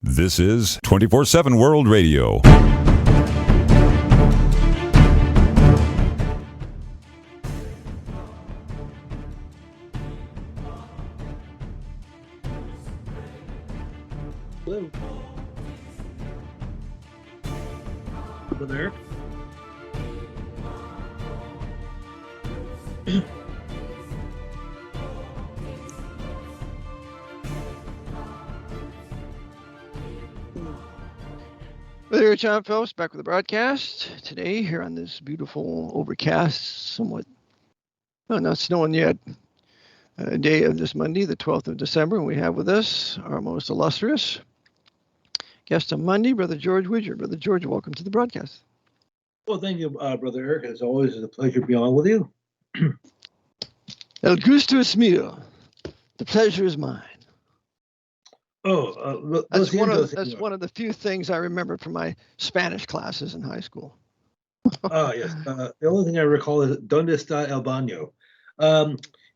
This is 24/7 World Radio. Hello. Brother Eric? Brother John Phelps back with the broadcast today here on this beautiful, overcast, somewhat, not snowing yet, day of this Monday, the 12th of December. And we have with us our most illustrious guest on Monday, Brother George Widger. Brother George, welcome to the broadcast. Well, thank you, Brother Eric. As always, it's a pleasure to be on with you. El gusto es mío. The pleasure is mine. That's one of the few things I remember from my Spanish classes in high school. Yes. The only thing I recall is "Donde está el baño?"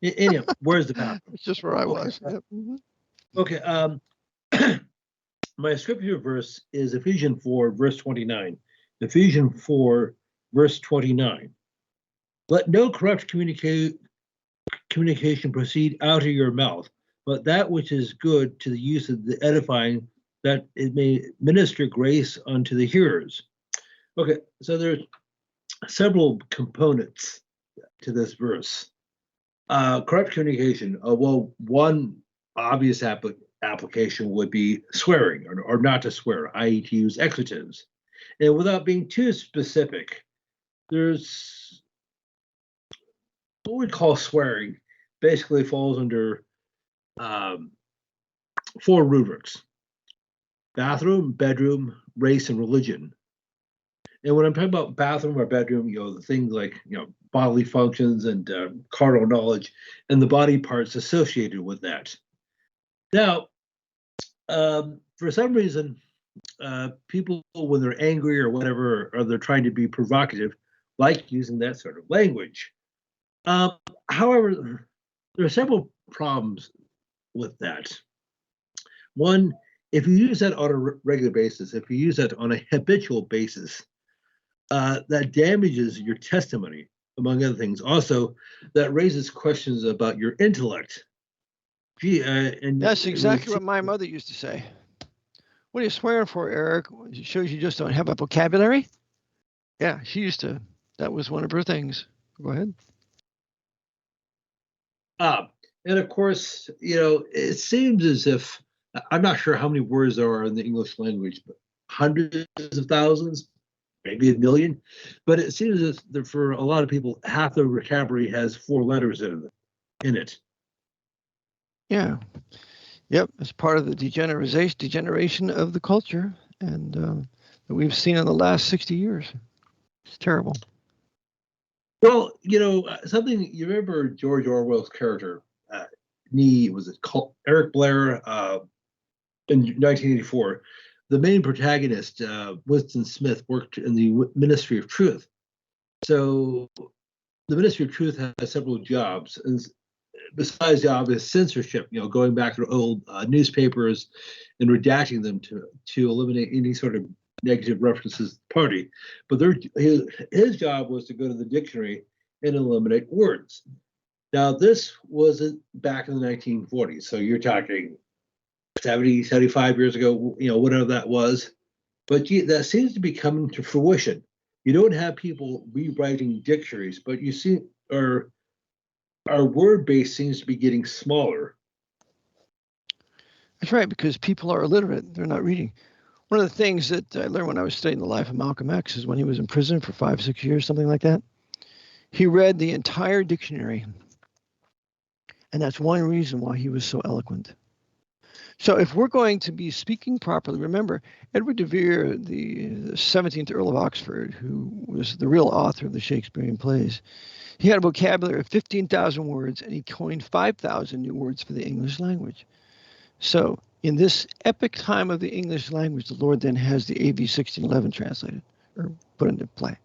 Anyhow, where's the bathroom? It's just where I was. Yep. Okay. My scripture verse is Ephesians 4, verse 29. Ephesians 4, verse 29. Let no corrupt communication proceed out of your mouth, but that which is good to the use of the edifying, that it may minister grace unto the hearers. Okay, so there's several components to this verse. Corrupt communication. Well, one obvious application would be swearing, or not to swear, i.e. to use expletives. And without being too specific, there's what we call swearing basically falls under 4 rubrics: bathroom, bedroom, race, and religion. And when I'm talking about bathroom or bedroom, the things like, bodily functions and carnal knowledge and the body parts associated with that. Now, for some reason, people, when they're angry or whatever, or they're trying to be provocative, like using that sort of language. However, there are several problems with that. One, if you use that on a regular basis, if you use that on a habitual basis, that damages your testimony, among other things. Also, that raises questions about your intellect. And that's exactly what my mother used to say. What are you swearing for, Eric? It shows you just don't have a vocabulary. Yeah, she used to. That was one of her things. Go ahead. And of course, it seems as if, I'm not sure how many words there are in the English language, but hundreds of thousands, maybe a million. But it seems as if for a lot of people, half the vocabulary has 4 letters in it. Yeah. Yep. It's part of the degeneration of the culture, and that we've seen in the last 60 years. It's terrible. Well, something, you remember George Orwell's character, called Eric Blair, in 1984. The main protagonist, Winston Smith, worked in the Ministry of Truth. So the Ministry of Truth has several jobs, and besides the obvious censorship, going back to old newspapers and redacting them to eliminate any sort of negative references to the party. But his job was to go to the dictionary and eliminate words. Now, this wasn't back in the 1940s, so you're talking 70, 75 years ago, whatever that was. But that seems to be coming to fruition. You don't have people rewriting dictionaries, but you see our word base seems to be getting smaller. That's right, because people are illiterate. They're not reading. One of the things that I learned when I was studying the life of Malcolm X is when he was in prison for 5-6 years, something like that. He read the entire dictionary. And that's one reason why he was so eloquent. So if we're going to be speaking properly, remember, Edward de Vere, the 17th Earl of Oxford, who was the real author of the Shakespearean plays, he had a vocabulary of 15,000 words, and he coined 5,000 new words for the English language. So in this epic time of the English language, the Lord then has the AV 1611 translated or put into play.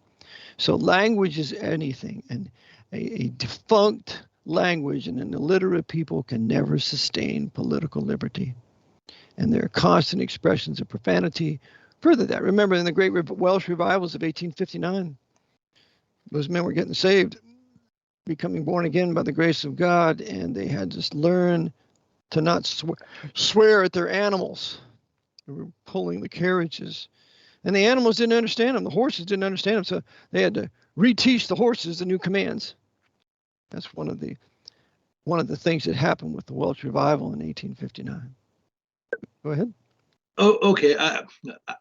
So language is anything, and a defunct language and an illiterate people can never sustain political liberty. and their constant expressions of profanity further that. Remember, in the Great Welsh Revivals of 1859, those men were getting saved, becoming born again by the grace of God, and they had to learn to not swear at their animals. They were pulling the carriages, and the animals didn't understand them. The horses didn't understand them, so they had to reteach the horses the new commands. That's one of the things that happened with the Welsh Revival in 1859. Go ahead. Oh, okay.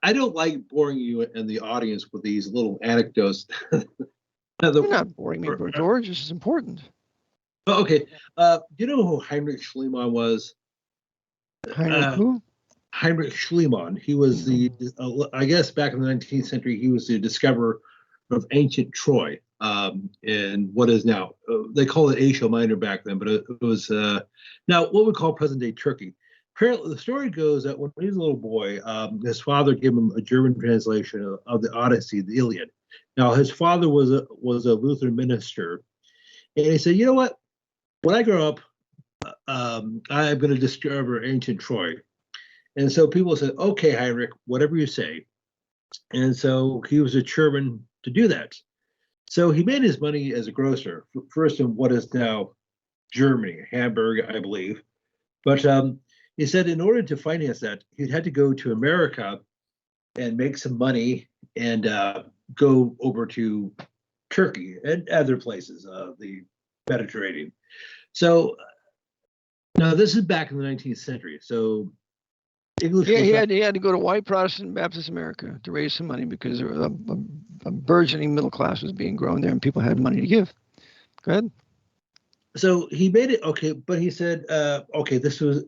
I don't like boring you and the audience with these little anecdotes. You're not boring me, George. This is important. Oh, okay. Do you know who Heinrich Schliemann was? Heinrich who? Heinrich Schliemann. He was I guess back in the 19th century, he was the discoverer of ancient Troy, in what is now, they called it Asia Minor back then, but it was now what we call present-day Turkey. Apparently, the story goes that when he was a little boy, his father gave him a German translation of the Odyssey, the Iliad. Now, his father was a Lutheran minister, and he said, "You know what? When I grow up, I'm going to discover ancient Troy." And so people said, "Okay, Heinrich, whatever you say." And so he was determined to do that. So he made his money as a grocer, first in what is now Germany, Hamburg, I believe. But he said in order to finance that, he'd had to go to America and make some money and go over to Turkey and other places, the Mediterranean. So now this is back in the 19th century. So English. Yeah, he had to go to white Protestant Baptist America to raise some money because there was a burgeoning middle class was being grown there, and people had money to give. Go ahead. So he made it okay, but he said, okay, this was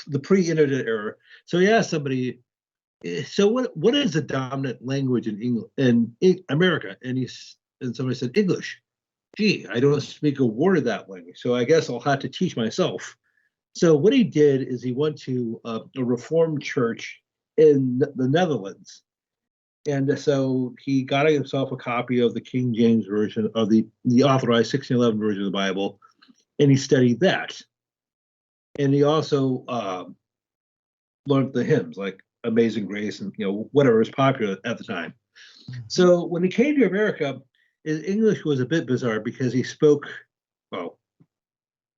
the pre-internet era. So he asked somebody, so what is the dominant language in England in America? And somebody said English. Gee, I don't speak a word of that language, so I guess I'll have to teach myself. So what he did is he went to a Reformed church in the Netherlands. And so he got himself a copy of the King James Version of the authorized 1611 version of the Bible, and he studied that. And he also learned the hymns like Amazing Grace and whatever was popular at the time. So when he came to America, his English was a bit bizarre because he spoke, well,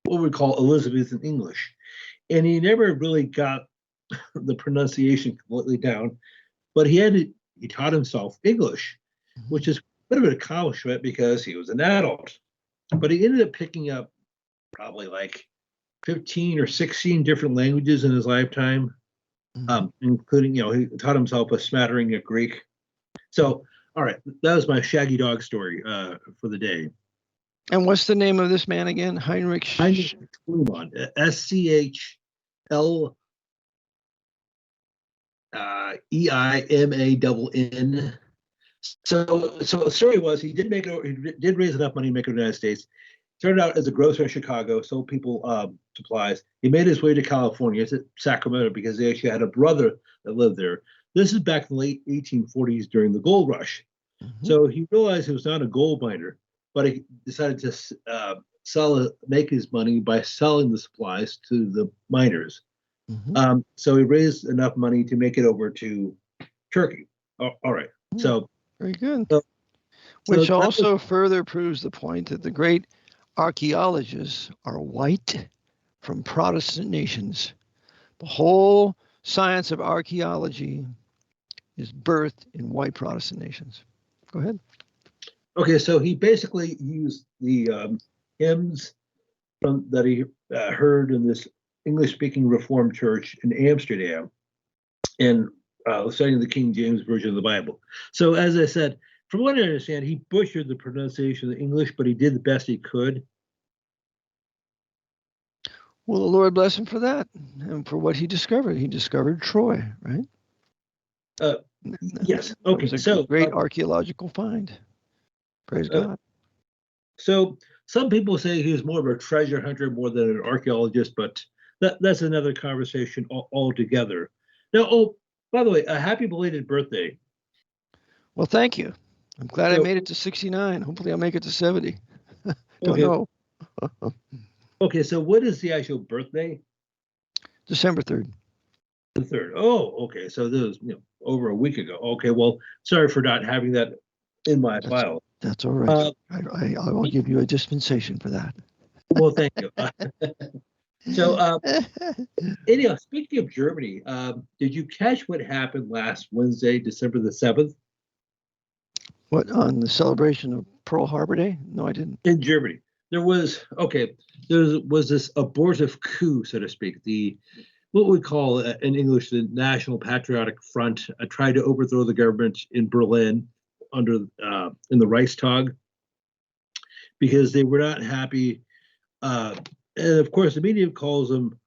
what we call Elizabethan English. And he never really got the pronunciation completely down, but he taught himself English, which is a bit of an accomplishment because he was an adult. But he ended up picking up probably like 15 or 16 different languages in his lifetime, including, he taught himself a smattering of Greek. So, all right, that was my shaggy dog story for the day. And what's the name of this man again? Heinrich Schliemann, Schliemann. So the story was he did raise enough money to make it in the United States. Started out as a grocer in Chicago, sold people supplies. He made his way to California, to Sacramento, because he actually had a brother that lived there. This is back in the late 1840s during the gold rush. So he realized he was not a gold miner, but he decided to make his money by selling the supplies to the miners. So he raised enough money to make it over to Turkey. All right. So very good. Which also further proves the point that the great archaeologists are white from Protestant nations. The whole science of archaeology is birthed in white Protestant nations. Go ahead. Okay, so he basically used the hymns that he heard in this English-speaking Reformed church in Amsterdam and studying the King James Version of the Bible. So as I said, from what I understand, he butchered the pronunciation of the English, but he did the best he could. Well, the Lord bless him for that and for what he discovered. He discovered Troy, right? Yes. Okay. It was a great archaeological find. Praise God. So some people say he was more of a treasure hunter more than an archaeologist, but that's another conversation altogether. Now, by the way, a happy belated birthday. Well, thank you. I'm glad I made it to 69. Hopefully I'll make it to 70. Don't know. Okay, so what is the actual birthday? December 3rd. The third. Oh, okay. So this was over a week ago. Okay. Well, sorry for not having that in my file. That's all right. I will give you a dispensation for that. Well, thank you. So, anyhow, speaking of Germany, did you catch what happened last Wednesday, December the 7th? What, on the celebration of Pearl Harbor Day? No, I didn't. In Germany. There was this abortive coup, so to speak. What we call in English the National Patriotic Front tried to overthrow the government in Berlin in the Reichstag because they were not happy. And of course, the media calls them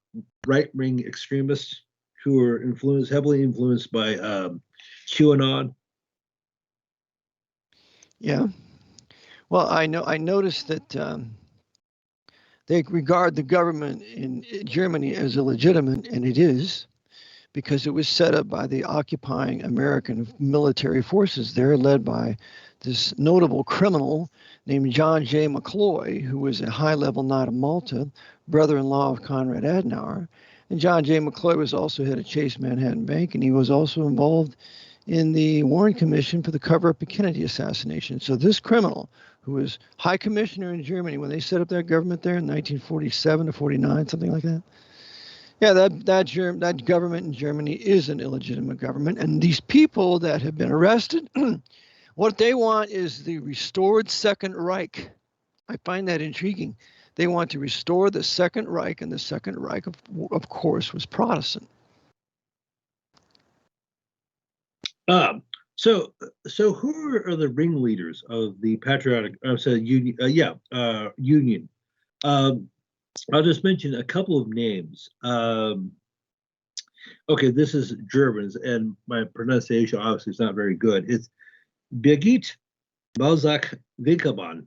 right-wing extremists who are heavily influenced by QAnon. Yeah. Well, I noticed that they regard the government in Germany as illegitimate, and it is, because it was set up by the occupying American military forces there, led by this notable criminal named John J. McCloy, who was a high-level Knight of Malta, brother-in-law of Konrad Adenauer. And John J. McCloy was also head of Chase Manhattan Bank, and he was also involved in the Warren Commission for the cover-up of Kennedy assassination. So this criminal, who was high commissioner in Germany when they set up their government there in 1947 to 49, something like that. Yeah, that government in Germany is an illegitimate government. And these people that have been arrested, what they want is the restored Second Reich. I find that intriguing. They want to restore the Second Reich, and the Second Reich, of course, was Protestant. So who are the ringleaders of the patriotic union? I'll just mention a couple of names. Okay, this is Germans, and my pronunciation obviously is not very good. It's Birgit Balzac-Winkelmann.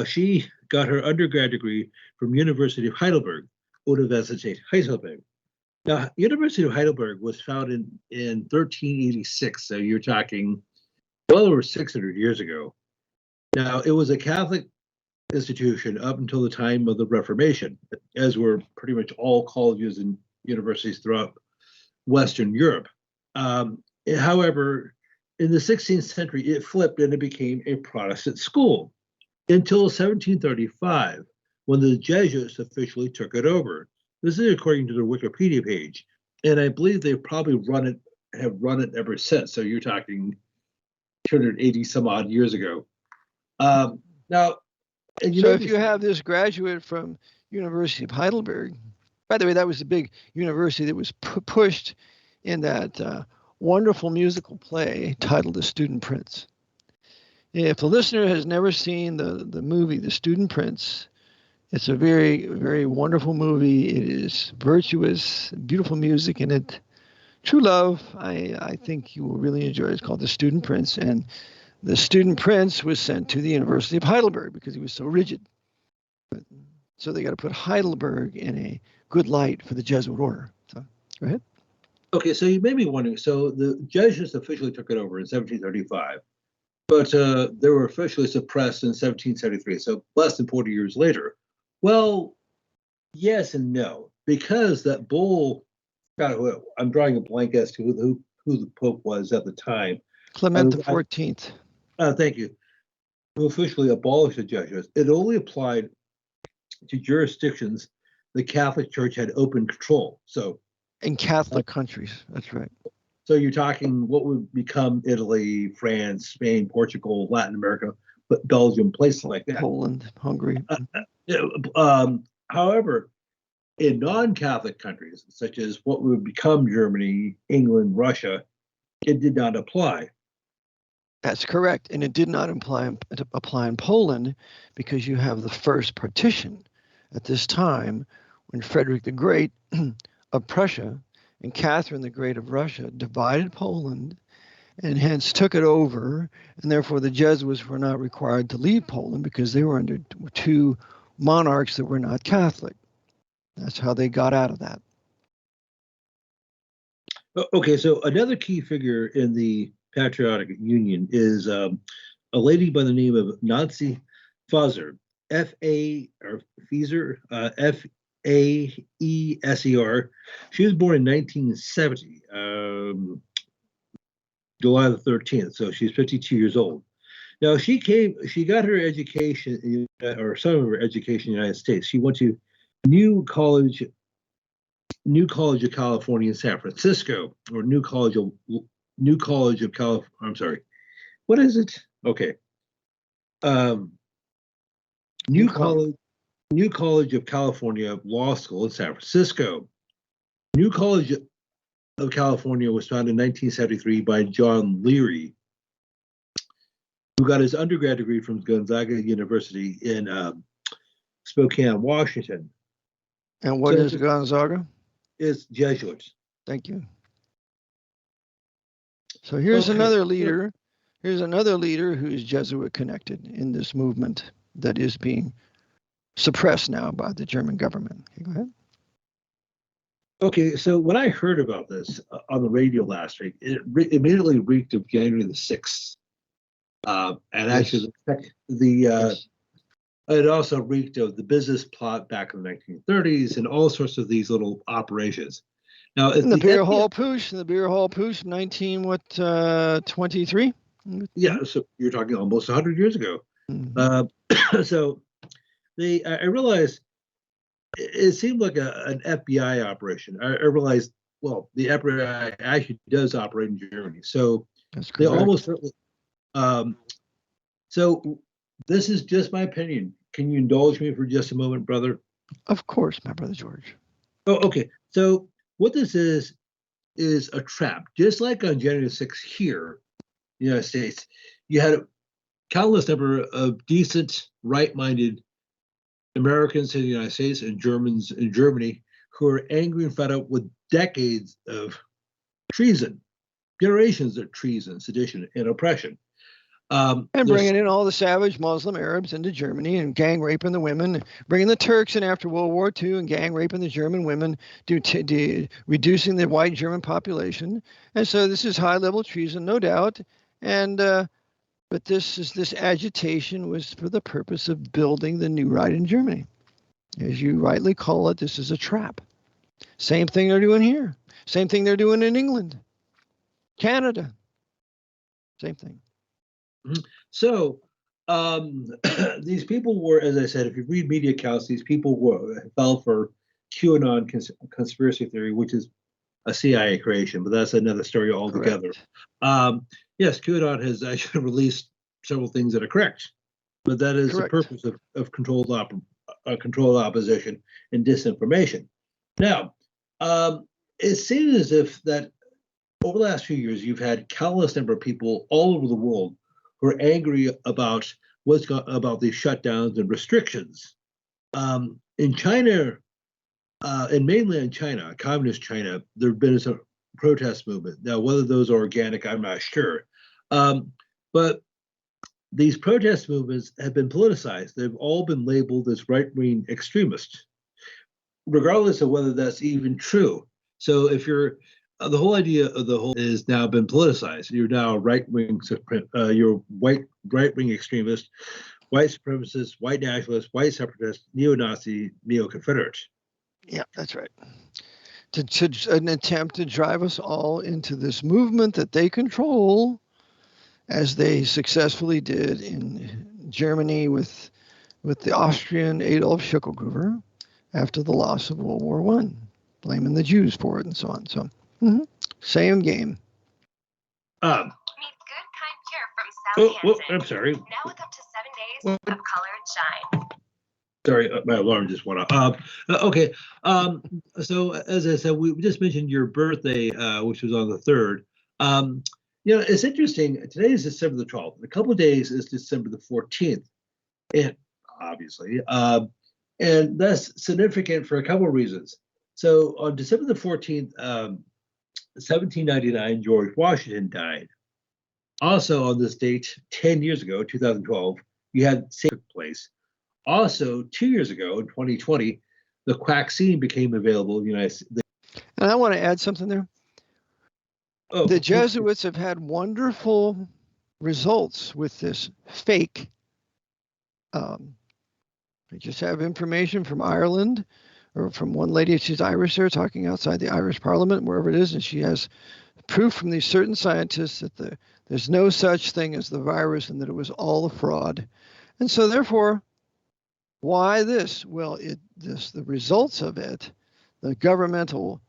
She got her undergrad degree from University of Heidelberg, Universität Heidelberg. Now, University of Heidelberg was founded in 1386, so you're talking well over 600 years ago. Now, it was a Catholic institution up until the time of the Reformation, as were pretty much all colleges and universities throughout Western Europe. However, in the 16th century, it flipped and it became a Protestant school until 1735, when the Jesuits officially took it over. This is according to their Wikipedia page, and I believe they've probably have run it ever since. So you're talking 280 some odd years ago. Now, so if you have this graduate from University of Heidelberg, by the way, that was a big university that was pushed in that wonderful musical play titled The Student Prince. If the listener has never seen the movie The Student Prince, it's a very, very wonderful movie. It is virtuous, beautiful music in it. True love. I think you will really enjoy it. It's called The Student Prince. And the Student Prince was sent to the University of Heidelberg because he was so rigid. So they got to put Heidelberg in a good light for the Jesuit order. So go ahead. Okay, so you may be wondering, so the Jesuits officially took it over in 1735, but they were officially suppressed in 1773, so less than 40 years later. Well, yes and no, because that bull, God, I'm drawing a blank as to who the Pope was at the time. Clement XIV. Thank you. Who officially abolished the Jesuits. It only applied to jurisdictions the Catholic Church had open control. So, in Catholic countries, that's right. So you're talking what would become Italy, France, Spain, Portugal, Latin America, but Belgium, places like that. Poland, Hungary. However, in non-Catholic countries, such as what would become Germany, England, Russia, it did not apply. That's correct. And it did not apply in Poland because you have the first partition at this time when Frederick the Great of Prussia and Catherine the Great of Russia divided Poland and hence took it over. And therefore the Jesuits were not required to leave Poland because they were under two monarchs that were not Catholic. That's how they got out of that. Okay, so another key figure in the Patriotic Union is a lady by the name of Nancy Faeser, F-A, or Faeser, Aeser. She was born in 1970, July the 13th. So she's 52 years old. Now she got her education, or some of her education in the United States. She went to New College of California in San Francisco, or New College of California. I'm sorry, what is it? Okay, New College of California Law School in San Francisco. New College of California was founded in 1973 by John Leary, who got his undergrad degree from Gonzaga University in Spokane, Washington. And what is Gonzaga? It's Jesuit. Thank you. So here's another leader. Here's another leader who's Jesuit connected in this movement that is being suppressed now by the German government. Okay, go ahead. Okay, so when I heard about this on the radio last week, it immediately reeked of January the 6th. And actually, it also reeked of the business plot back in the 1930s and all sorts of these little operations. Now, the beer hall push, 1923? Yeah, so you're talking almost 100 years ago. Mm-hmm. So I realized it seemed like an FBI operation. I realized, well, the FBI actually does operate in Germany. So they almost certainly. So this is just my opinion. Can you indulge me for just a moment, brother? Of course, my brother George. Oh, okay. So what this is a trap. Just like on January 6th here in the United States, you had a countless number of decent, right-minded Americans in the United States and Germans in Germany who are angry and fed up with decades of treason, generations of treason, sedition, and oppression. And bringing in all the savage Muslim Arabs into Germany and gang raping the women, bringing the Turks in after World War II and gang raping the German women, reducing the white German population. And so this is high-level treason, no doubt. And but this agitation was for the purpose of building the new right in Germany. As you rightly call it, this is a trap. Same thing they're doing here. Same thing they're doing in England, Canada. Same thing. So these people were, as I said, if you read media accounts, these people fell for QAnon conspiracy theory, which is a CIA creation, but that's another story altogether. Yes, QAnon has actually released several things that are correct, but that is the purpose of controlled opposition and disinformation. Now, it seems as if that over the last few years, you've had countless number of people all over the world who are angry about about these shutdowns and restrictions. In China, in mainland China, communist China, there have been some protest movement. Now, whether those are organic, I'm not sure. But these protest movements have been politicized. They've all been labeled as right-wing extremists, regardless of whether that's even true. So if you're the whole idea of the whole is now been politicized. You're now right-wing, you're right-wing extremist, white supremacist, white nationalist, white separatist, neo-Nazi, neo-Confederate. Yeah, that's right. To an attempt to drive us all into this movement that they control, as they successfully did in Germany with the Austrian Adolf Schicklgruber after the loss of World War I, blaming the Jews for it and so on. So. Mm-hmm. Same game. Meet good, kind care from Sally Hansen. I'm sorry. Now with up to 7 days of color and shine. Sorry, my alarm just went off. Okay. So as I said, we just mentioned your birthday, which was on the 3rd. It's interesting. Today is December the 12th. In a couple of days is December the 14th, and obviously, and that's significant for a couple of reasons. So on December the 14th. 1799, George Washington died. Also on this date, 10 years ago, 2012, you had took place. Also, 2 years ago, in 2020, the vaccine became available in the United States. And I want to add something there. The Jesuits have had wonderful results with this fake. They just have information from Ireland or from one lady, she's Irish there, talking outside the Irish Parliament, wherever it is, and she has proof from these certain scientists that there's no such thing as the virus and that it was all a fraud. And so therefore, why this? Well, the results of it, the governmental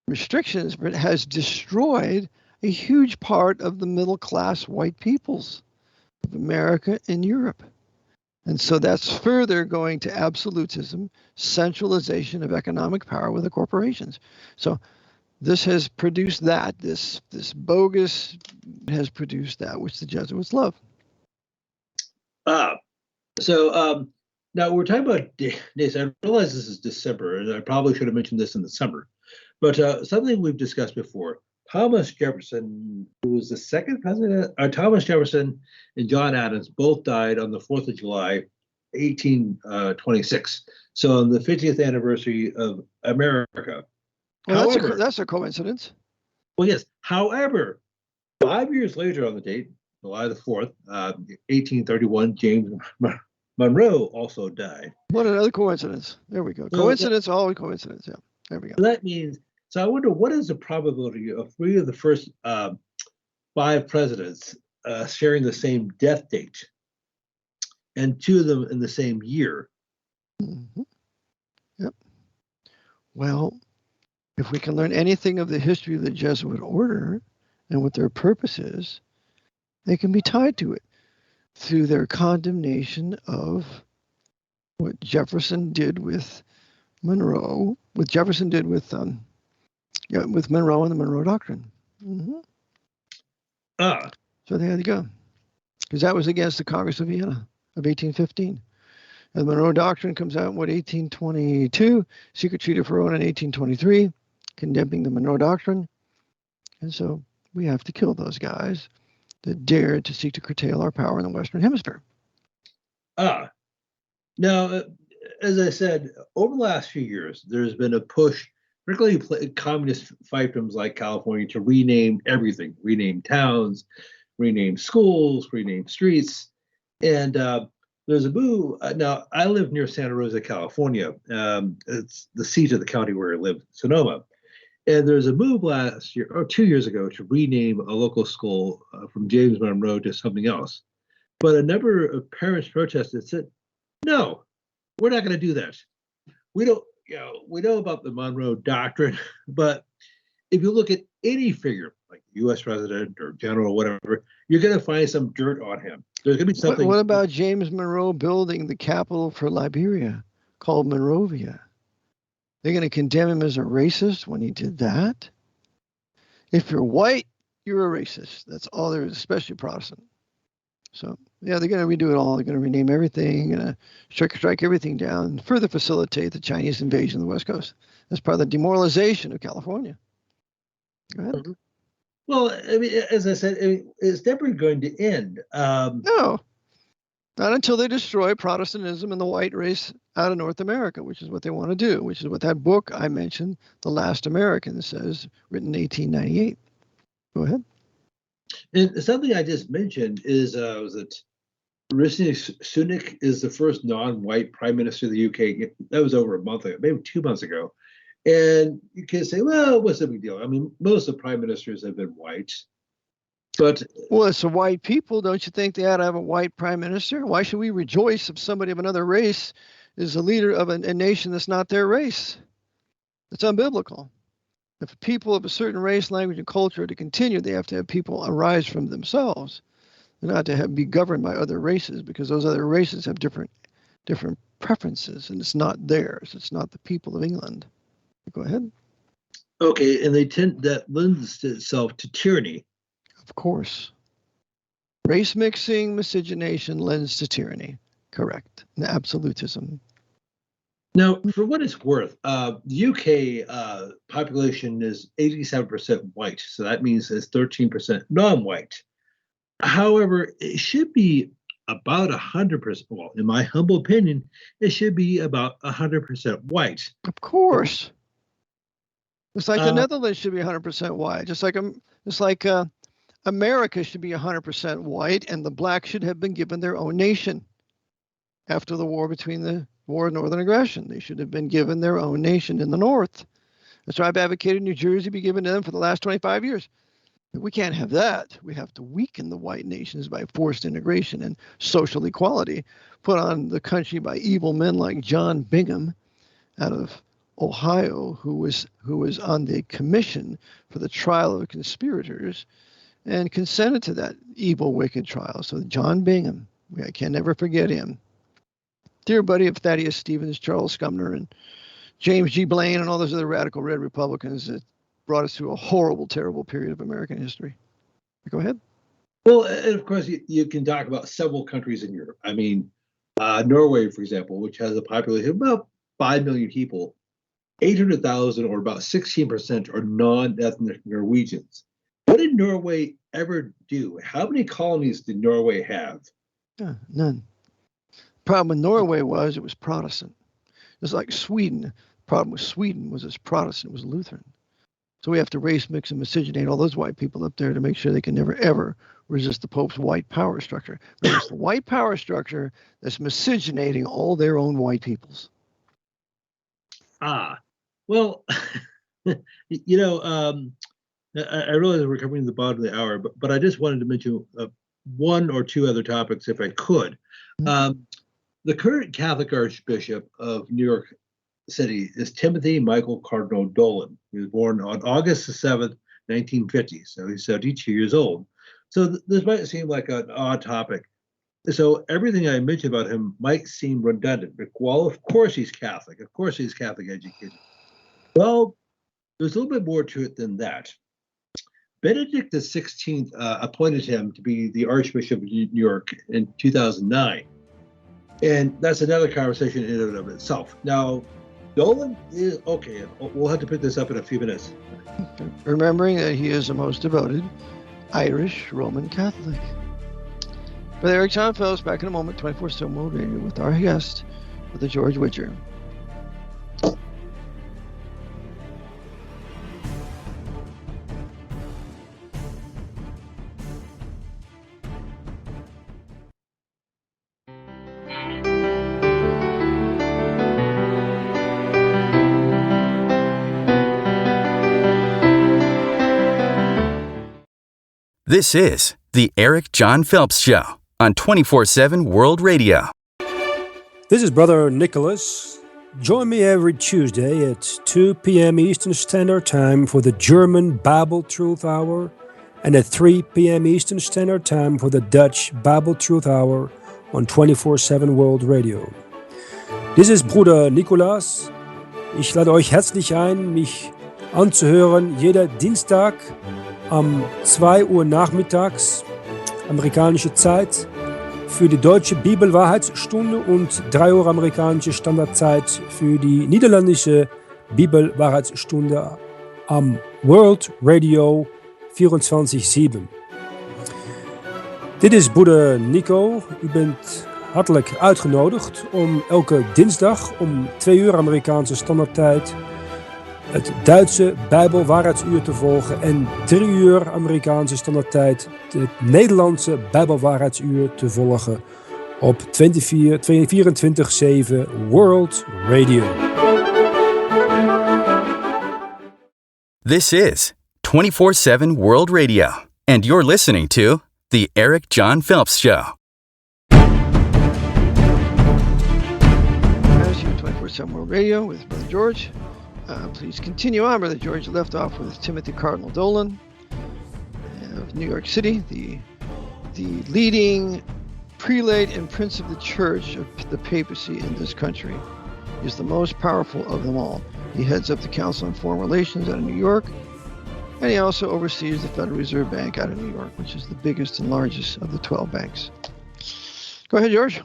restrictions, has destroyed a huge part of the middle class white peoples of America and Europe. And so that's further going to absolutism, centralization of economic power with the corporations. So this has produced that. This bogus has produced that which the Jesuits love. So now we're talking about days. I realize this is December, and I probably should have mentioned this in the summer. But something we've discussed before, Thomas Jefferson, who was the second president, Thomas Jefferson and John Adams both died on the 4th of July, 1826. So on the 50th anniversary of America. Well, However, that's a coincidence. Well, yes. However, 5 years later on the date, July the 4th, 1831, James Monroe also died. What another coincidence. There we go. Coincidence, always coincidence. Yeah, there we go. That means, so I wonder, what is the probability of 3 of the first 5 presidents sharing the same death date, and 2 of them in the same year? Mm-hmm. Yep. Well, if we can learn anything of the history of the Jesuit order and what their purpose is, they can be tied to it through their condemnation of what Jefferson did with Monroe, what Jefferson did with Monroe and the Monroe Doctrine. Mm-hmm. So there you go. Because that was against the Congress of Vienna of 1815. And the Monroe Doctrine comes out in 1822, Secret Treaty of Verona in 1823, condemning the Monroe Doctrine. And so we have to kill those guys that dared to seek to curtail our power in the Western Hemisphere. Now, as I said, over the last few years, there's been a push, particularly communist fiefdoms like California, to rename everything, rename towns, rename schools, rename streets. And there's a move. Now, I live near Santa Rosa, California. It's the seat of the county where I live, Sonoma. And there's a move last year, or 2 years ago, to rename a local school from James Monroe to something else. But a number of parents protested and said, no, we're not going to do that. We know about the Monroe Doctrine, but if you look at any figure, like U.S. president or general or whatever, you're going to find some dirt on him. There's going to be something. What about James Monroe building the capital for Liberia called Monrovia? They're going to condemn him as a racist when he did that? If you're white, you're a racist. That's all there is, especially Protestant. So, yeah, they're going to redo it all. They're going to rename everything, going to strike everything down, and further facilitate the Chinese invasion of the West Coast. That's part of the demoralization of California. Go ahead. Well, I mean, as I said, it's never going to end. No, not until they destroy Protestantism and the white race out of North America, which is what they want to do, which is what that book I mentioned, The Last American, says, written in 1898. Go ahead. And something I just mentioned is that Rishi Sunak is the first non-white prime minister of the UK. That was over a month ago, maybe 2 months ago. And you can say, well, what's the big deal? I mean, most of the prime ministers have been white. But well, it's the white people. Don't you think they ought to have a white prime minister? Why should we rejoice if somebody of another race is the leader of a nation that's not their race? It's unbiblical. If people of a certain race, language, and culture are to continue, they have to have people arise from themselves. They're not to be governed by other races, because those other races have different preferences, and it's not theirs. It's not the people of England. Go ahead. Okay, and that lends itself to tyranny. Of course. Race mixing, miscegenation lends to tyranny. Correct. And absolutism. Now, for what it's worth, the UK population is 87% white, so that means it's 13% non-white. However, it should be about 100%. Well, in my humble opinion, it should be about 100% white. Of course. It's like the Netherlands should be 100% white. Just like America should be 100% white, and the blacks should have been given their own nation after the war between the war northern aggression. They should have been given their own nation in the north. That's why I've advocated New Jersey be given to them for the last 25 years. But we can't have that. We have to weaken the white nations by forced integration and social equality put on the country by evil men like John Bingham out of Ohio, who was on the commission for the trial of conspirators and consented to that evil, wicked trial. So John Bingham, I can never forget him. Dear buddy of Thaddeus Stevens, Charles Sumner, and James G. Blaine, and all those other radical red Republicans that brought us through a horrible, terrible period of American history. Go ahead. Well, and of course, you can talk about several countries in Europe. I mean, Norway, for example, which has a population of about 5 million people, 800,000 or about 16% are non-ethnic Norwegians. What did Norway ever do? How many colonies did Norway have? None. Problem with Norway was it was Protestant. It's like Sweden. The problem with Sweden was it's Protestant, it was Lutheran. So we have to race mix and miscegenate all those white people up there to make sure they can never, ever resist the Pope's white power structure. But it's the white power structure that's miscegenating all their own white peoples. Well, I realize we're coming to the bottom of the hour, but I just wanted to mention one or two other topics if I could. Mm-hmm. The current Catholic Archbishop of New York City is Timothy Michael Cardinal Dolan. He was born on August the 7th, 1950, so he's 72 years old. So this might seem like an odd topic. So everything I mentioned about him might seem redundant. But, well, of course he's Catholic. Of course he's Catholic educated. Well, there's a little bit more to it than that. Benedict XVI appointed him to be the Archbishop of New York in 2009. And that's another conversation in and of itself. Now, Dolan is, okay, we'll have to pick this up in a few minutes. Remembering that he is the most devoted Irish Roman Catholic. For Eric John Phelps, back in a moment, 24/7 World Radio with our guest, Brother George Widger. This is the Eric John Phelps Show on 24/7 World Radio. This is Brother Nicholas. Join me every Tuesday at 2 p.m. Eastern Standard Time for the German Bible Truth Hour and at 3 p.m. Eastern Standard Time for the Dutch Bible Truth Hour on 24/7 World Radio. This is Bruder Nicholas. Ich lade euch herzlich ein, mich anzuhören jeder Dienstag am 2 Uhr nachmittags, amerikanische Zeit, für die deutsche Bibelwahrheitsstunde und 3 Uhr amerikanische Standardzeit für die niederländische Bibelwahrheitsstunde am World Radio 24/7. Dit is broeder Nico. U bent hartelijk uitgenodigd om elke dinsdag om 2 uur Amerikaanse standaardtijd het Duitse Bijbelwaarheidsuur te volgen en 3 uur Amerikaanse standaardtijd het Nederlandse Bijbelwaarheidsuur te volgen op 24/7 World Radio. This is 24/7 World Radio, and you're listening to The Eric John Phelps Show. As you 24/7 World Radio with Brother George. Please continue on, Brother George. Left off with Timothy Cardinal Dolan of New York City, the leading prelate and prince of the church of the papacy in this country. He's the most powerful of them all. He heads up the Council on Foreign Relations out of New York, and he also oversees the Federal Reserve Bank out of New York, which is the biggest and largest of the 12 banks. Go ahead, George.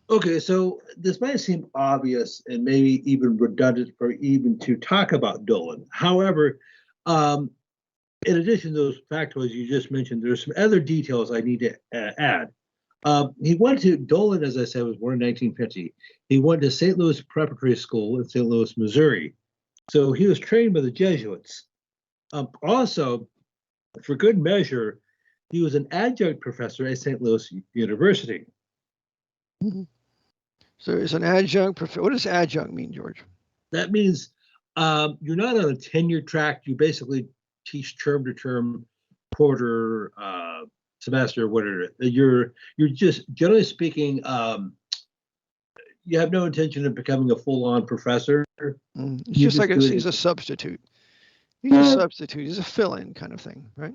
Okay, so this might seem obvious and maybe even redundant for even to talk about Dolan. However, in addition to those factoids you just mentioned, there's some other details I need to add. He went to Dolan, as I said, was born in 1950. He went to St. Louis Preparatory School in St. Louis, Missouri. So he was trained by the Jesuits. Also, for good measure, he was an adjunct professor at St. Louis University. Mm-hmm. So it's an adjunct. What does adjunct mean, George? That means you're not on a tenure track. You basically teach term to term, quarter, semester, whatever. You're just generally speaking. You have no intention of becoming a full-on professor. It's just like he's a substitute. He's a substitute. He's a fill-in kind of thing, right?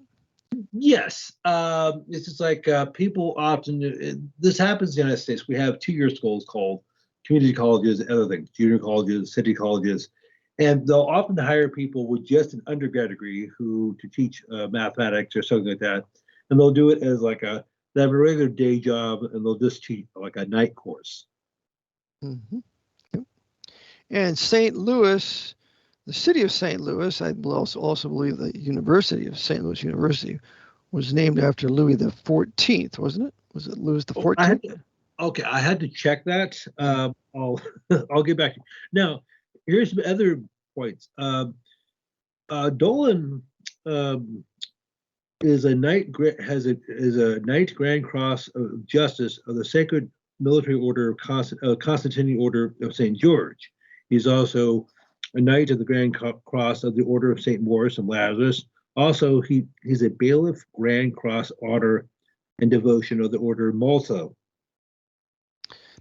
Yes. It's just like people often, this happens in the United States. We have 2-year schools called community colleges and other things, junior colleges, city colleges, and they'll often hire people with just an undergrad degree to teach mathematics or something like that. And they'll do it as they have a regular day job, and they'll just teach like a night course. Mm-hmm. Yep. And St. Louis, the city of St. Louis, I also believe the University of St. Louis University was named after Louis the 14th, wasn't it? Was it Louis the 14th? I had to check that. I'll get back to you. Now, here's some other points. Dolan is a Knight Grand Cross of Justice of the Sacred Military Order of Constantinian Order of St. George. He's also a Knight of the Grand Cross of the Order of St. Maurice and Lazarus. Also, he's a Bailiff Grand Cross Order and Devotion of the Order of Malta.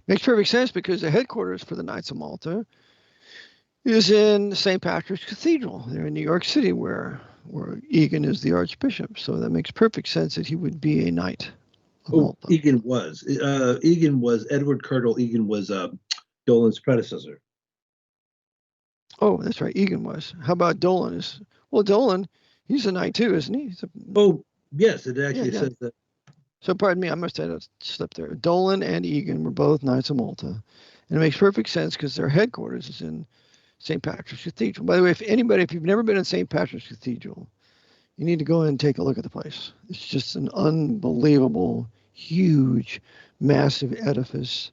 Makes perfect sense because the headquarters for the Knights of Malta is in St. Patrick's Cathedral. They're in New York City, where Egan is the Archbishop. So that makes perfect sense that he would be a Knight. Egan was. Edward Cardinal Egan was Dolan's predecessor. Oh, that's right. Egan was. How about Dolan? Dolan, he's a Knight too, isn't he? Yes, it actually says that. So pardon me, I must have slipped there. Dolan and Egan were both Knights of Malta. And it makes perfect sense because their headquarters is in St. Patrick's Cathedral. By the way, if you've never been in St. Patrick's Cathedral, you need to go in and take a look at the place. It's just an unbelievable, huge, massive edifice.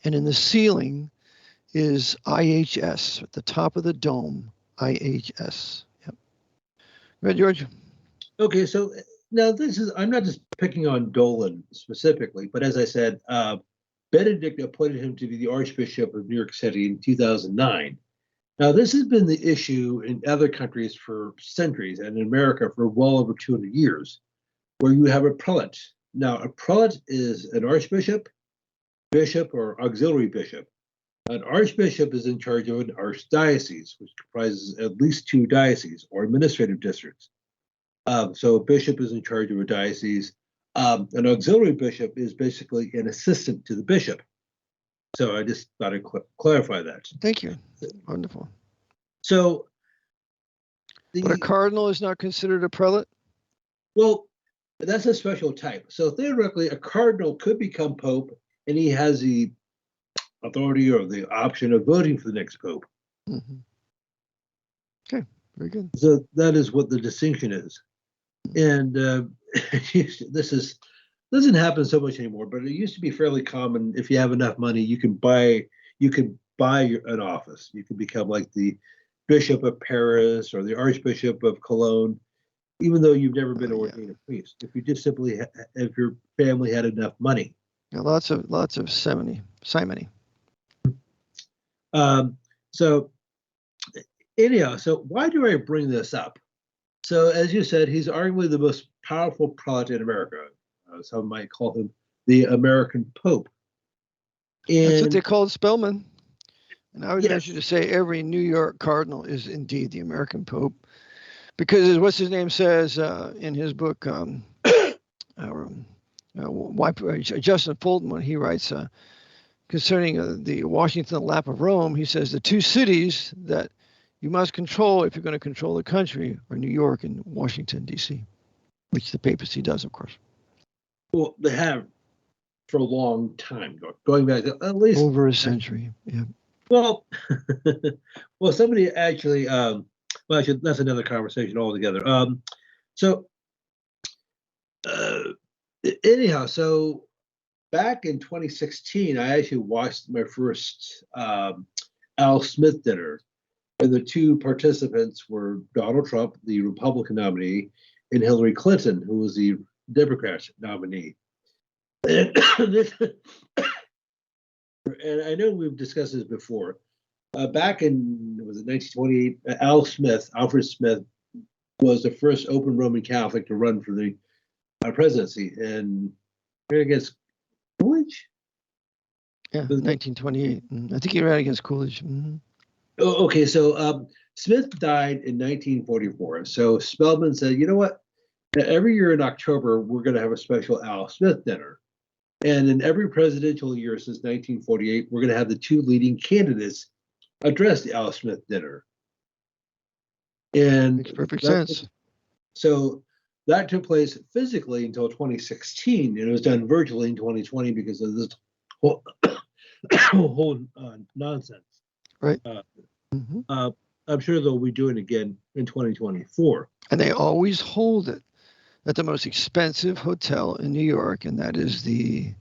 And in the ceiling is IHS, at the top of the dome, IHS. Yep. Go ahead, George. Okay, so now I'm not just picking on Dolan specifically, but as I said, Benedict appointed him to be the Archbishop of New York City in 2009. Now, this has been the issue in other countries for centuries, and in America for well over 200 years, where you have a prelate. Now, a prelate is an archbishop, bishop, or auxiliary bishop. An archbishop is in charge of an archdiocese, which comprises at least 2 dioceses or administrative districts. So a bishop is in charge of a diocese. An auxiliary bishop is basically an assistant to the bishop. So I just thought I'd clarify that. Thank you. Wonderful. So, but a cardinal is not considered a prelate? Well, that's a special type. So theoretically, a cardinal could become pope, and he has the authority or the option of voting for the next pope. Mm-hmm. Okay, very good. So that is what the distinction is. And this doesn't happen so much anymore, but it used to be fairly common. If you have enough money, you can buy an office. You can become like the Bishop of Paris or the Archbishop of Cologne, even though you've never been ordained a priest. If you just simply, if your family had enough money. Yeah, lots of simony. So anyhow, so why do I bring this up? So as you said, he's arguably the most powerful prelate in America. Some might call him the American Pope. And that's what they called Spellman. And I would venture to say every New York cardinal is indeed the American Pope, because what's his name says in his book, Justin Fulton, when he writes concerning the Washington lap of Rome, he says the 2 cities that you must control if you're going to control the country are New York and Washington, D.C., which the papacy does, of course. Well, they have for a long time, going back at least over a century. Yeah. Well, somebody actually, that's another conversation altogether. Anyhow, so back in 2016, I actually watched my first Al Smith dinner, and the 2 participants were Donald Trump, the Republican nominee, and Hillary Clinton, who was the Democrat nominee. And and I know we've discussed this before. Back in, was it 1928, Alfred Smith, was the first open Roman Catholic to run for the presidency, and ran against Coolidge. Yeah, 1928. I think he ran against Coolidge. Oh, okay, so Smith died in 1944. So Spellman said, you know what? Every year in October, we're going to have a special Al Smith dinner. And in every presidential year since 1948, we're going to have the two leading candidates address the Al Smith dinner. And makes perfect sense. So that took place physically until 2016, and it was done virtually in 2020 because of this whole, whole nonsense. Right. I'm sure they'll be doing it again in 2024. And they always hold it at the most expensive hotel in New York, and that is the,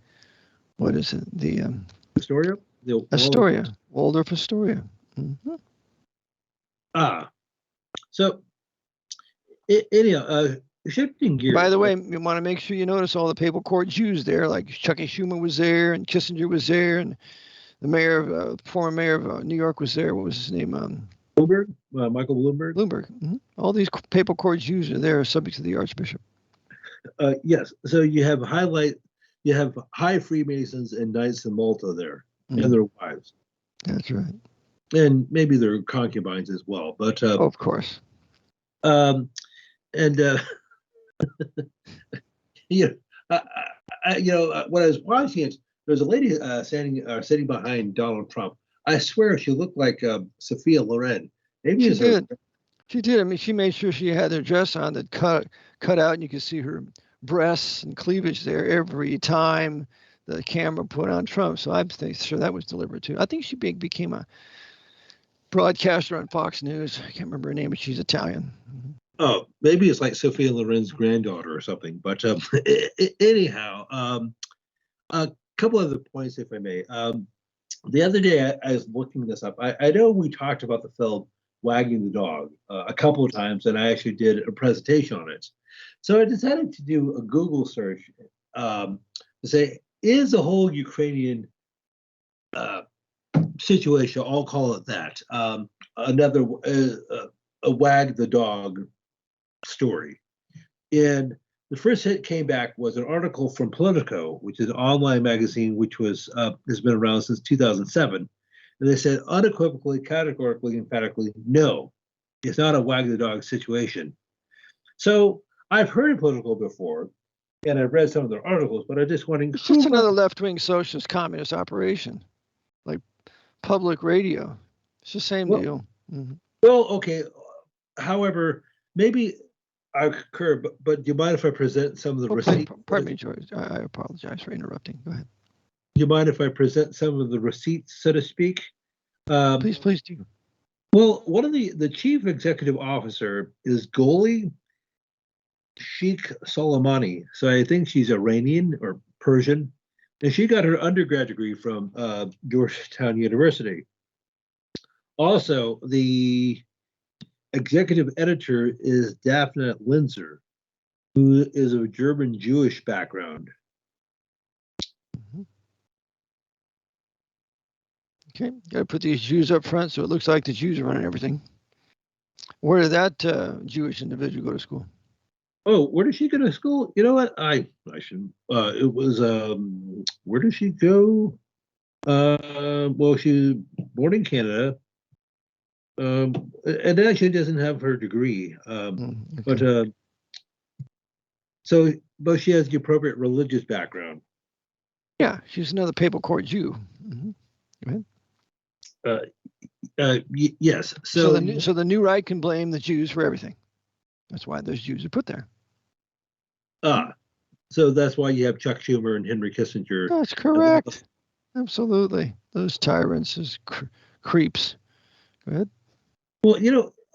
what is it? The Astoria? The Astoria, Waldorf Astoria. So anyhow, shifting gears. By the way, you want to make sure you notice all the papal court Jews there, like Chuck E. Schumer was there, and Kissinger was there, and the mayor, former mayor of New York was there. What was his name? Bloomberg, Michael Bloomberg. Bloomberg. All these papal court Jews are there, subject to the Archbishop. Yes. So you have high Freemasons and Knights in Malta there, and their wives. That's right. And maybe their concubines as well. But of course. And when I was watching it, there's a lady sitting behind Donald Trump. I swear she looked like Sophia Loren. Maybe she did. She did. I mean, she made sure she had her dress on that cut out, and you could see her breasts and cleavage there every time the camera put on Trump. So I'm sure that was deliberate too. I think she became a broadcaster on Fox News. I can't remember her name, but she's Italian. Oh, maybe it's like Sophia Loren's granddaughter or something. But anyhow, a couple other points, if I may. The other day, I was looking this up. I know we talked about the film Wagging the Dog a couple of times, and I actually did a presentation on it. So I decided to do a Google search to say, is the whole Ukrainian situation, I'll call it that, another a Wag the Dog story? And the first hit came back was an article from Politico, which is an online magazine which has been around since 2007. And they said unequivocally, categorically, emphatically, no, it's not a Wag the Dog situation. So I've heard of Politico before, and I've read some of their articles, but I'm just wondering. It's just another left-wing socialist communist operation, like public radio. It's the same deal. Well, okay. However, maybe I concur, but do you mind if I present some of the receipts? Pardon me, George. I apologize for interrupting. Go ahead. Do you mind if I present some of the receipts, so to speak? Please do. Well, one of the chief executive officer is Goli Sheikh Soleimani. So I think she's Iranian or Persian, and she got her undergrad degree from Georgetown University. Also, the executive editor is Daphne Linzer, who is of German Jewish background. Okay, got to put these Jews up front so it looks like the Jews are running everything. Where did that Jewish individual go to school? Oh, where did she go to school? You know what? I should. It was where did she go? Well, she was born in Canada. And actually doesn't have her degree. But she has the appropriate religious background. Yeah, she's another papal court Jew. Go ahead. Yes. So the new right can blame the Jews for everything. That's why those Jews are put there. So that's why you have Chuck Schumer and Henry Kissinger. That's correct. Absolutely. Those tyrants, those creeps. Go ahead. Well,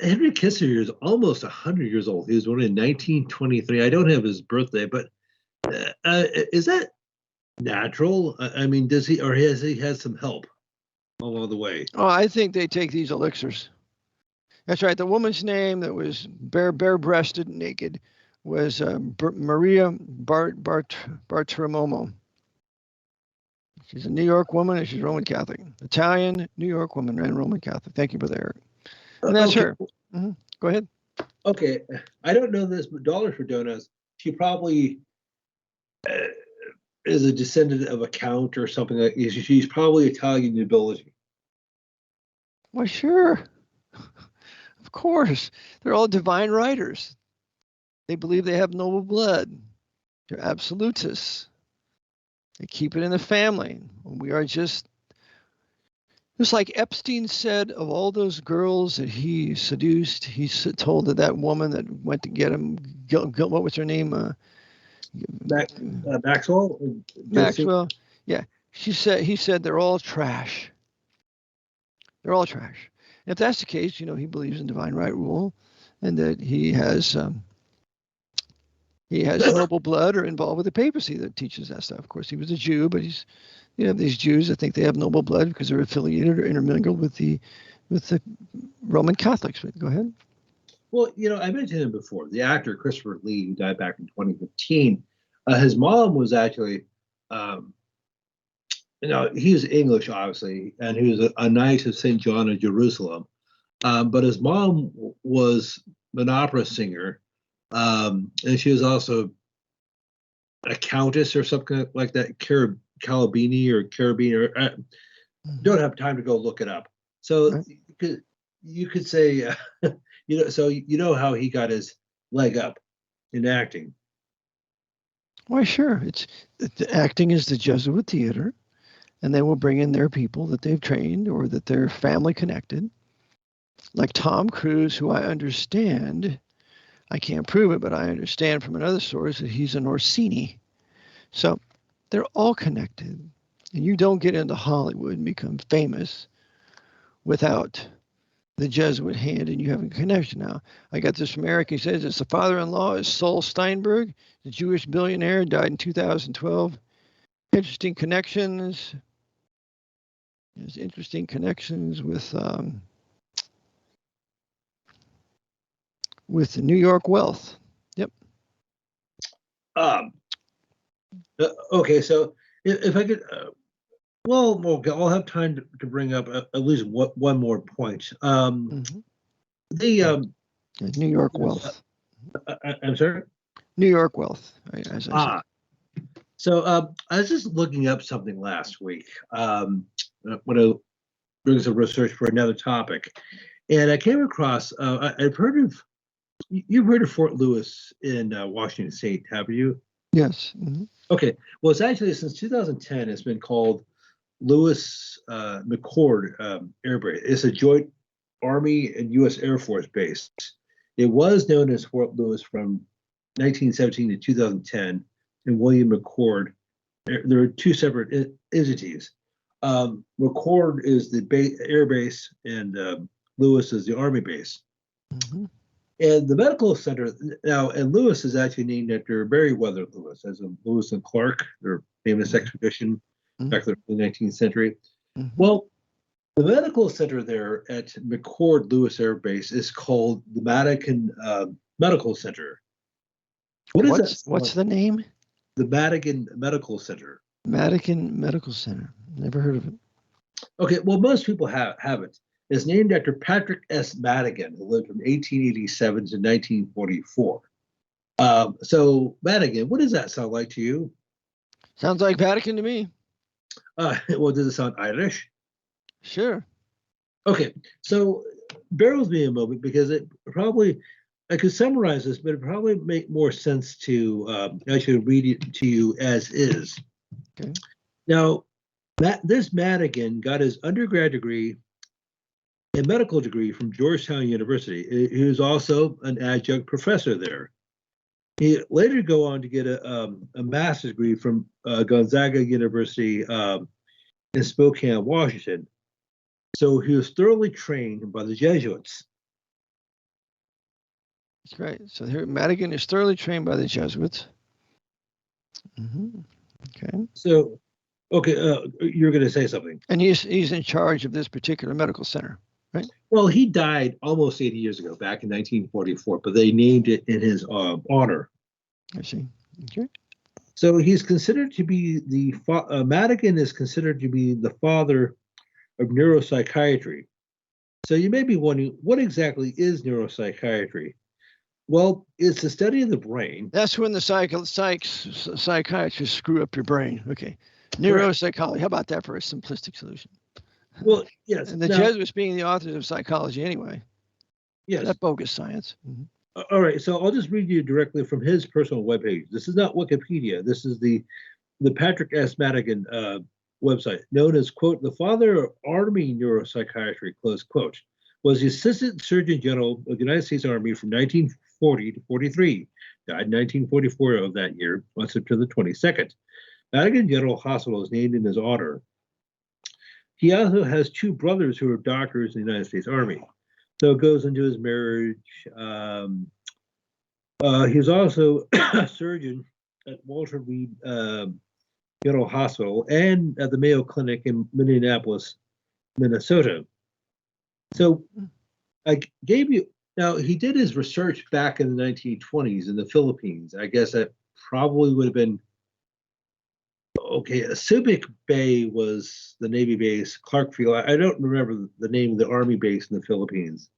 Henry Kissinger is almost 100 years old. He was born in 1923. I don't have his birthday, but is that natural? I mean, does he, or has he had some help along the way? Oh, I think they take these elixirs. That's right. The woman's name that was bare-breasted, naked, was Maria Bartiromo. She's a New York woman and she's Roman Catholic. Italian, New York woman and Roman Catholic. Thank you, Brother Eric. And that's her. Go ahead. Okay. I don't know this, but Dollars for Donuts, she probably is a descendant of a count or something like that. She's probably Italian nobility. Well, sure. Of course. They're all divine writers. They believe they have noble blood. They're absolutists. They keep it in the family. We are just like Epstein said of all those girls that he seduced. He told that woman that went to get him, what was her name? Maxwell? Maxwell. Yeah. He said they're all trash. They're all trash. And if that's the case, he believes in divine right rule and that he has noble blood or involved with the papacy that teaches that stuff. Of course, he was a Jew, but he's, these Jews that think they have noble blood because they're affiliated or intermingled with the Roman Catholics. But go ahead. Well, I mentioned him before. The actor Christopher Lee, who died back in 2015, his mom was actually, he was English, obviously, and he was a knight of St. John of Jerusalem. But his mom was an opera singer. And she was also a countess or something like that, Carabini. Don't have time to go look it up. So you could say, so how he got his leg up in acting. Why, sure. The acting is the Jesuit theater, and they will bring in their people that they've trained or that they're family connected. Like Tom Cruise, who I understand, I can't prove it, but I understand from another source that he's an Orsini. So they're all connected. And you don't get into Hollywood and become famous without the Jesuit hand and you have a connection. Now, I got this from Eric. He says it's the father-in-law is Saul Steinberg, the Jewish billionaire, died in 2012. Interesting connections. There's interesting connections with the New York wealth. Yep. Okay, so if I could, I'll have time to bring up at least one more point. The New York wealth. I'm sorry? New York wealth, as I said. So I was just looking up something last week when I doing some research for another topic, and I came across. You've heard of Fort Lewis in Washington State, haven't you? Yes. Mm-hmm. Okay. Well, it's actually since 2010, it's been called Lewis McChord Air Base. It's a joint Army and U.S. Air Force base. It was known as Fort Lewis from 1917 to 2010, and William McChord. There are two separate entities. McChord is the air base, and Lewis is the Army base. Mm-hmm. And the medical center now, and Lewis is actually named after Meriwether Lewis, as in Lewis and Clark, their famous expedition back in the 19th century. Mm-hmm. Well, the medical center there at McChord Lewis Air Base is called the Madigan Medical Center. What's the name? The Madigan Medical Center. Madigan Medical Center. Never heard of it. Okay, well, most people have it. It's named after Patrick S. Madigan, who lived from 1887 to 1944. So, Madigan, what does that sound like to you? Sounds like Vatican to me. Well, does it sound Irish? Sure. Okay, so bear with me a moment because I could summarize this, but it probably make more sense to actually read it to you as is. Okay. Now, this Madigan got his undergrad degree and medical degree from Georgetown University. He was also an adjunct professor there. He later go on to get a master's degree from Gonzaga University in Spokane, Washington. So he was thoroughly trained by the Jesuits. That's right. So here, Madigan is thoroughly trained by the Jesuits. Mm-hmm. Okay. So, you're going to say something. And he's in charge of this particular medical center, right? Well, he died almost 80 years ago, back in 1944, but they named it in his honor. I see. Okay. So he's considered to be Madigan is considered to be the father of neuropsychiatry. So you may be wondering, what exactly is neuropsychiatry? Well, it's the study of the brain. That's when the psychiatrists screw up your brain. Okay. Neuropsychology. How about that for a simplistic solution? Well, yes. And the Jesuits being the authors of psychology anyway. Yes. That bogus science. All right. So I'll just read you directly from his personal webpage. This is not Wikipedia. This is the Patrick S. Madigan website, known as, quote, the father of Army neuropsychiatry, close quote, was the Assistant Surgeon General of the United States Army from 1940 to 43. Died in 1944 of that year on September 22nd. Madigan General Hospital is named in his honor. He also has two brothers who are doctors in the United States Army. So it goes into his marriage. He's also a surgeon at Walter Reed General Hospital and at the Mayo Clinic in Minneapolis, Minnesota. So I gave you, now he did his research back in the 1920s in the Philippines. I guess that probably would have been, okay, Subic Bay was the Navy base, Clark Field. I don't remember the name of the Army base in the Philippines.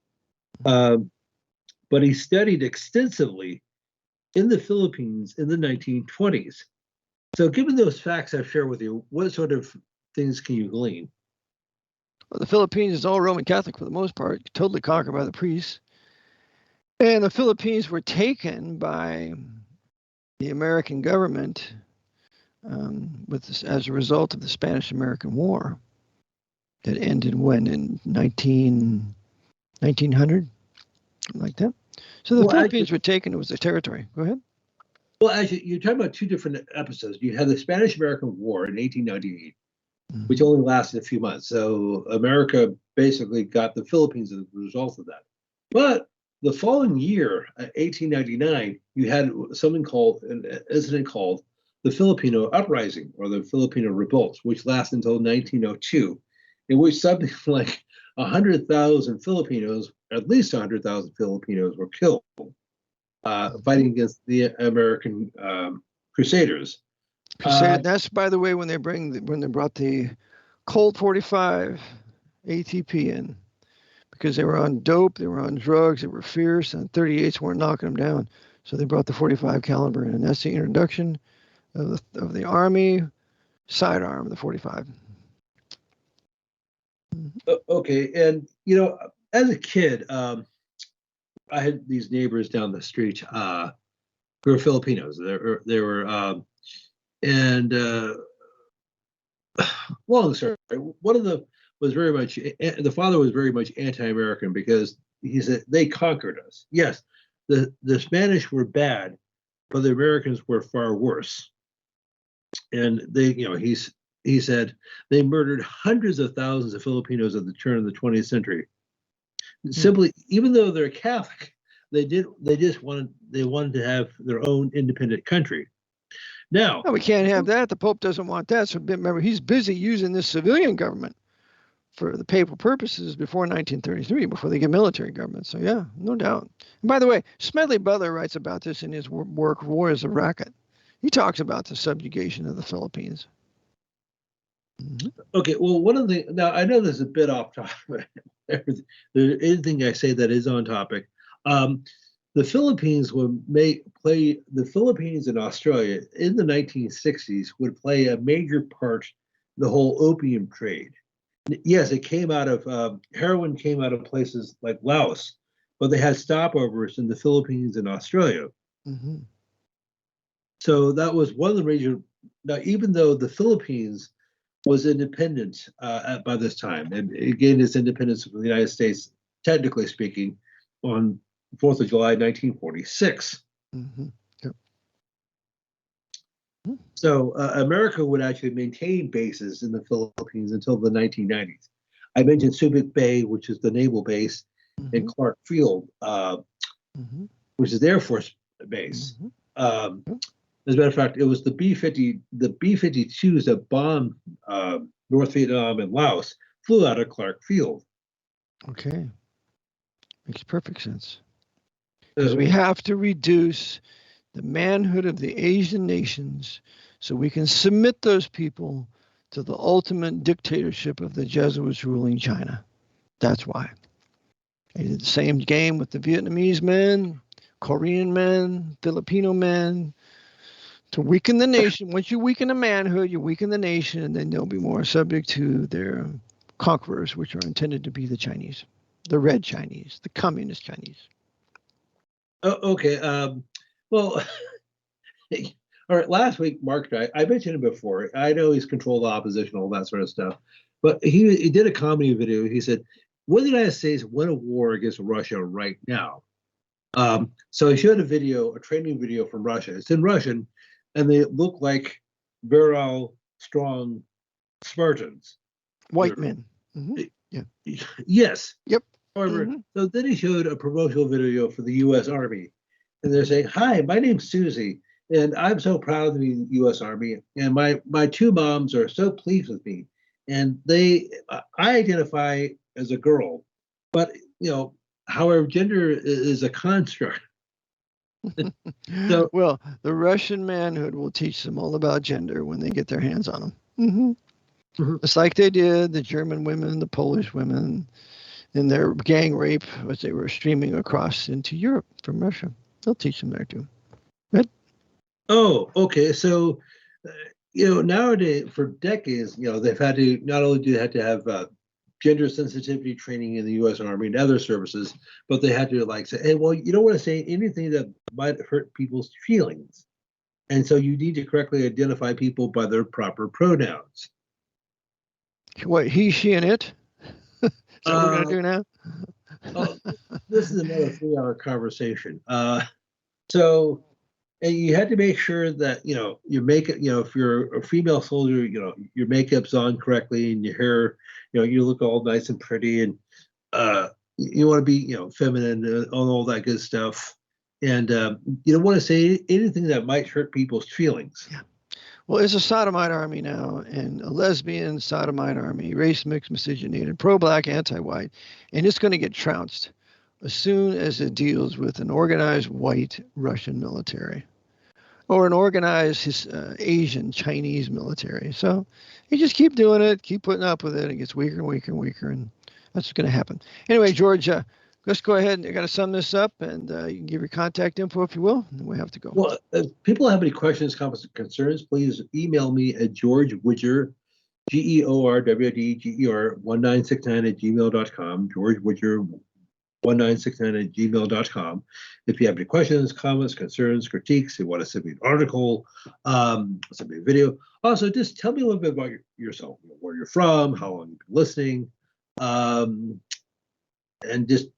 But he studied extensively in the Philippines in the 1920s. So given those facts I've shared with you, what sort of things can you glean? Well, the Philippines is all Roman Catholic for the most part, totally conquered by the priests. And the Philippines were taken by the American government as a result of the Spanish-American War that ended when, in 1900, something like that. So the Philippines were taken, it was a territory. Go ahead. Well, actually, you're talking about two different episodes. You had the Spanish-American War in 1898, which only lasted a few months. So America basically got the Philippines as a result of that. But the following year, 1899, you had an incident called the Filipino Uprising, or the Filipino Revolt, which lasted until 1902, in which something like 100,000 Filipinos, at least 100,000 Filipinos, were killed fighting against the American Crusaders. That's, by the way, when they brought the Colt 45 ATP in, because they were on dope, they were on drugs, they were fierce, and 38s weren't knocking them down. So they brought the 45 caliber in, and that's the introduction of the Army sidearm, the 45. Okay, and as a kid, I had these neighbors down the street who were Filipinos. They were, long story. One of them was the father was very much anti-American because he said they conquered us. Yes, the Spanish were bad, but the Americans were far worse. And he said they murdered hundreds of thousands of Filipinos at the turn of the 20th century. Simply, even though they're Catholic, they wanted to have their own independent country. Now, we can't have that. The Pope doesn't want that. So remember, he's busy using this civilian government for the papal purposes before 1933, before they get military government. So yeah, no doubt. And by the way, Smedley Butler writes about this in his work, War is a Racket. He talks about the subjugation of the Philippines. Okay, well, one of the, now I know this is a bit off topic. Anything I say that is on topic. The Philippines the Philippines and Australia in the 1960s would play a major part in the whole opium trade. Yes, it came out of, heroin came out of places like Laos, but they had stopovers in the Philippines and Australia. Mm-hmm. So that was one of the major, now even though the Philippines was independent by this time, and it gained its independence from the United States, technically speaking, on 4th of July, 1946. Mm-hmm. Yep. So America would actually maintain bases in the Philippines until the 1990s. I mentioned Subic Bay, which is the naval base, and Clark Field, which is the Air Force base. As a matter of fact, it was the B-52s that bombed North Vietnam and Laos flew out of Clark Field. Okay. Makes perfect sense. Because we have to reduce the manhood of the Asian nations so we can submit those people to the ultimate dictatorship of the Jesuits ruling China. That's why. They did the same game with the Vietnamese men, Korean men, Filipino men, to weaken the nation. Once you weaken the manhood, you weaken the nation, and then they'll be more subject to their conquerors, which are intended to be the Chinese, the red Chinese, the communist Chinese. Oh, okay. Well, all right. Last week, Mark, I mentioned him before. I know he's controlled opposition, all that sort of stuff. But he did a comedy video. He said, "Would the United States win a war against Russia right now?" So he showed a training video from Russia. It's in Russian, and they look like virile, strong Spartans. White men. Mm-hmm. Yeah. Yes. Yep. However, Mm-hmm. so then he showed a promotional video for the U.S. Army, and they're saying, "Hi, my name's Susie, and I'm so proud to be in the U.S. Army, and my two moms are so pleased with me, and I identify as a girl, but however, gender is a construct." So, well, the Russian manhood will teach them all about gender when they get their hands on them. Mm-hmm. Mm-hmm. It's like they did the German women, the Polish women, in their gang rape as they were streaming across into Europe from Russia. They'll teach them there too. Right? Oh, okay. So, nowadays, for decades, they've had to, not only do they have to have gender sensitivity training in the U.S. Army and other services, but they had to say, hey, well, you don't want to say anything that might hurt people's feelings. And so you need to correctly identify people by their proper pronouns. What, he, she, and it? Is that what we're going to do now? This is another 3-hour conversation. So, and you had to make sure that, your makeup, if you're a female soldier, your makeup's on correctly and your hair, you look all nice and pretty, and you want to be, feminine and all that good stuff. And you don't want to say anything that might hurt people's feelings. Yeah. Well, it's a sodomite army now, and a lesbian sodomite army, race mixed, miscegenated, pro-black, anti-white, and it's going to get trounced as soon as it deals with an organized white Russian military or an organized Asian Chinese military. So you just keep doing it, keep putting up with it. It gets weaker and weaker and weaker, and that's what's going to happen. Anyway, George, let's go ahead. I got to sum this up, and you can give your contact info if you will, and we have to go. Well, if people have any questions, comments, concerns, please email me at GeorgeWidger, GeorWdger 1969 @gmail.com, GeorgeWidger 1969 @gmail.com. If you have any questions, comments, concerns, critiques, you want to send me an article, send me a video. Also, just tell me a little bit about yourself, where you're from, how long you've been listening, and just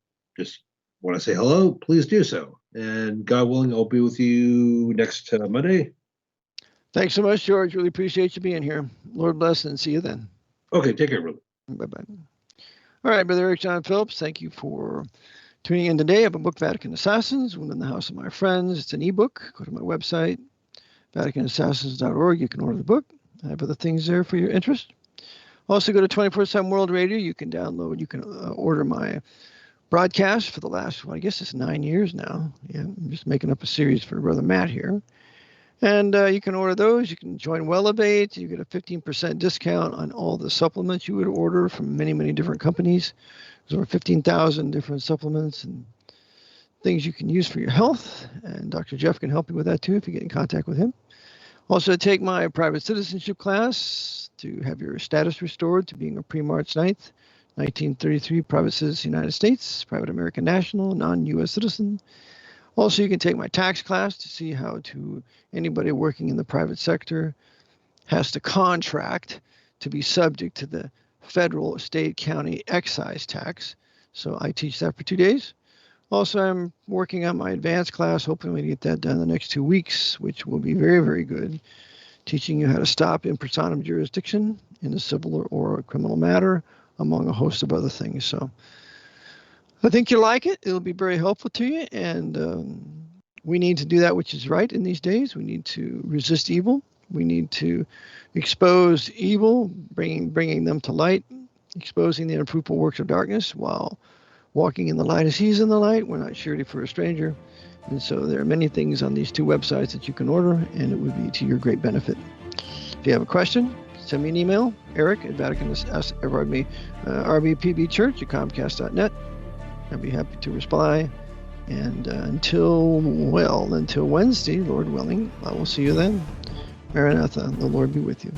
want to say hello, please do so. And God willing, I'll be with you next Monday. Thanks so much, George. Really appreciate you being here. Lord bless and see you then. Okay, take care, brother. Bye-bye. All right, Brother Eric John Phillips, thank you for tuning in today. I have a book, Vatican Assassins, One in the House of My Friends. It's an ebook. Go to my website, VaticanAssassins.org. You can order the book. I have other things there for your interest. Also, go to 24/7 World Radio. You can order my broadcast for the last, I guess it's 9 years now. Yeah, I'm just making up a series for Brother Matt here. And you can order those. You can join Wellevate. You get a 15% discount on all the supplements you would order from many, many different companies. There's over 15,000 different supplements and things you can use for your health. And Dr. Jeff can help you with that too if you get in contact with him. Also, take my private citizenship class to have your status restored to being a pre-March 9th, 1933 private citizen United States, private American national, non-U.S. citizen. Also, you can take my tax class to see how anybody working in the private sector has to contract to be subject to the federal, state, county excise tax. So I teach that for 2 days. Also, I'm working on my advanced class, hoping we get that done in the next 2 weeks, which will be very, very good, teaching you how to stop in personam jurisdiction in a civil or a criminal matter, among a host of other things. So I think you'll like it. It'll be very helpful to you. And we need to do that which is right in these days. We need to resist evil. We need to expose evil, bringing them to light, exposing the unfruitful works of darkness while walking in the light as he's in the light. We're not surety for a stranger. And so there are many things on these two websites that you can order, and it would be to your great benefit. If you have a question, send me an email, rbpbchurch@comcast.net. I'd be happy to reply. And until Wednesday, Lord willing, I will see you then. Maranatha, the Lord be with you.